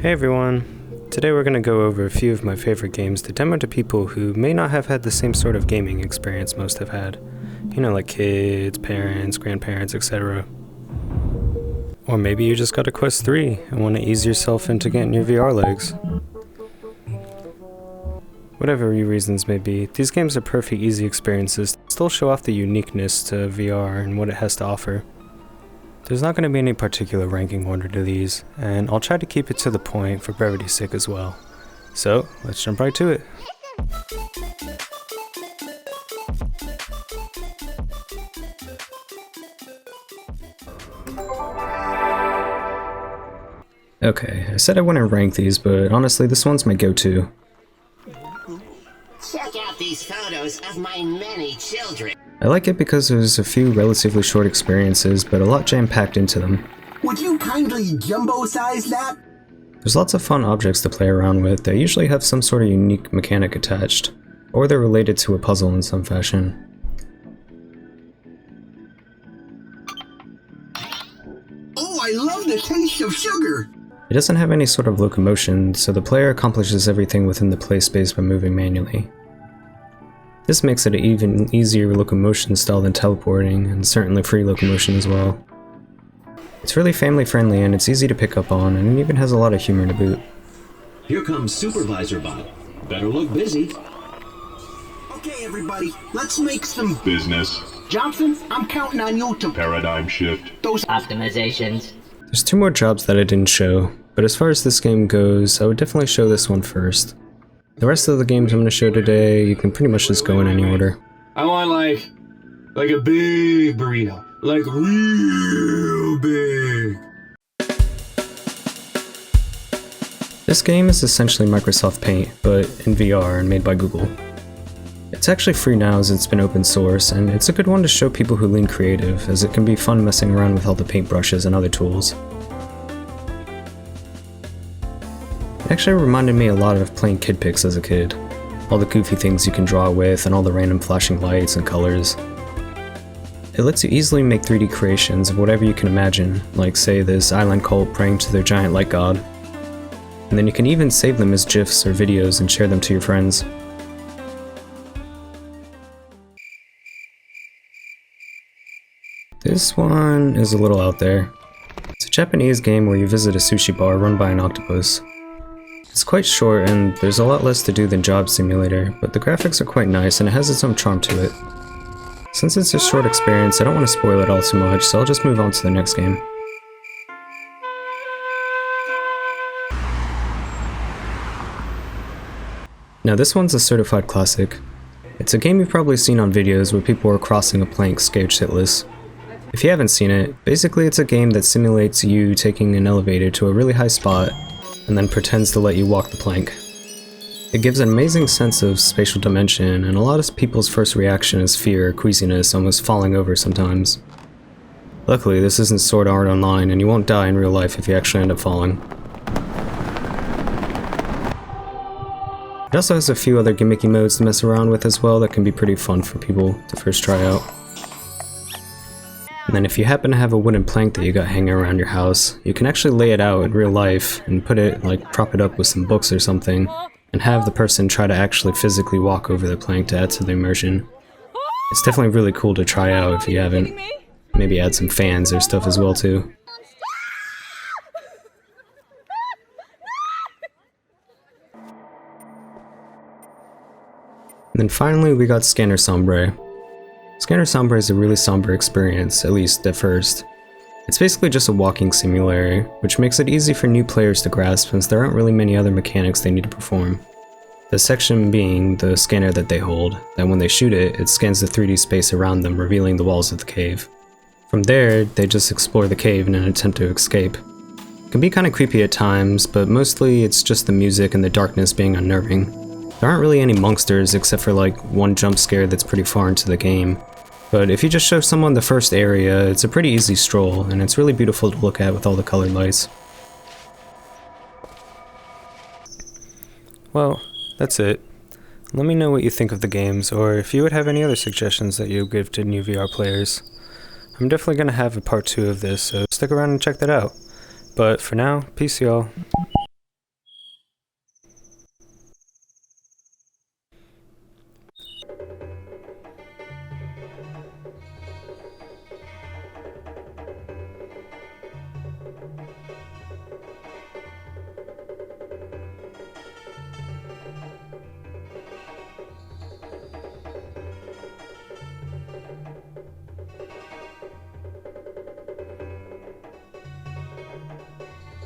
Hey everyone! Today we're going to go over a few of my favorite games to demo to people who may not have had the same sort of gaming experience most have had. You know, like kids, parents, grandparents, etc. Or maybe you just got a Quest 3 and want to ease yourself into getting your VR legs. Whatever your reasons may be, these games are perfect easy experiences that still show off the uniqueness to VR and what it has to offer. There's not going to be any particular ranking order to these, and I'll try to keep it to the point for brevity's sake as well. So, let's jump right to it. Okay, I said I wouldn't rank these, but honestly this one's my go-to. Check out these photos of my many children. I like it because there's a few relatively short experiences, but a lot jam-packed into them. Would you kindly jumbo-size that? There's lots of fun objects to play around with that usually have some sort of unique mechanic attached, or they're related to a puzzle in some fashion. Oh, I love the taste of sugar! It doesn't have any sort of locomotion, so the player accomplishes everything within the play space by moving manually. This makes it an even easier locomotion style than teleporting, and certainly free locomotion as well. It's really family friendly and it's easy to pick up on, and it even has a lot of humor to boot. Here comes Supervisor Bot. Better look busy. Okay everybody, let's make some business. Johnson, I'm counting on you to Paradigm shift. those Optimizations. There's two more jobs that I didn't show, but as far as this game goes, I would definitely show this one first. The rest of the games I'm going to show today, you can pretty much just go in any order. I want like a big burrito. Like real big. This game is essentially Microsoft Paint, but in VR and made by Google. It's actually free now as it's been open source, and it's a good one to show people who lean creative, as it can be fun messing around with all the paintbrushes and other tools. It actually reminded me a lot of playing Kid Pix as a kid. All the goofy things you can draw with and all the random flashing lights and colors. It lets you easily make 3D creations of whatever you can imagine, like say this island cult praying to their giant light god. And then you can even save them as GIFs or videos and share them to your friends. This one is a little out there. It's a Japanese game where you visit a sushi bar run by an octopus. It's quite short and there's a lot less to do than Job Simulator, but the graphics are quite nice and it has its own charm to it. Since it's a short experience, I don't want to spoil it all too much, so I'll just move on to the next game. Now this one's a certified classic. It's a game you've probably seen on videos where people are crossing a plank scared shitless. If you haven't seen it, basically it's a game that simulates you taking an elevator to a really high spot and then pretends to let you walk the plank. It gives an amazing sense of spatial dimension, and a lot of people's first reaction is fear or queasiness, almost falling over sometimes. Luckily, this isn't Sword Art Online, and you won't die in real life if you actually end up falling. It also has a few other gimmicky modes to mess around with as well that can be pretty fun for people to first try out. And then if you happen to have a wooden plank that you got hanging around your house, you can actually lay it out in real life and put it, prop it up with some books or something, and have the person try to actually physically walk over the plank to add to the immersion. It's definitely really cool to try out if you haven't. Maybe add some fans or stuff as well too. And then finally we got Scanner Sombre. Scanner Sombre is a really somber experience, at least at first. It's basically just a walking simulator, which makes it easy for new players to grasp since there aren't really many other mechanics they need to perform. The section being the scanner that they hold, that when they shoot it, it scans the 3D space around them, revealing the walls of the cave. From there, they just explore the cave in an attempt to escape. It can be kinda creepy at times, but mostly it's just the music and the darkness being unnerving. There aren't really any monsters except for one jump scare that's pretty far into the game. But if you just show someone the first area, it's a pretty easy stroll, and it's really beautiful to look at with all the colored lights. Well, that's it. Let me know what you think of the games, or if you would have any other suggestions that you would give to new VR players. I'm definitely going to have a part 2 of this, so stick around and check that out. But for now, peace y'all.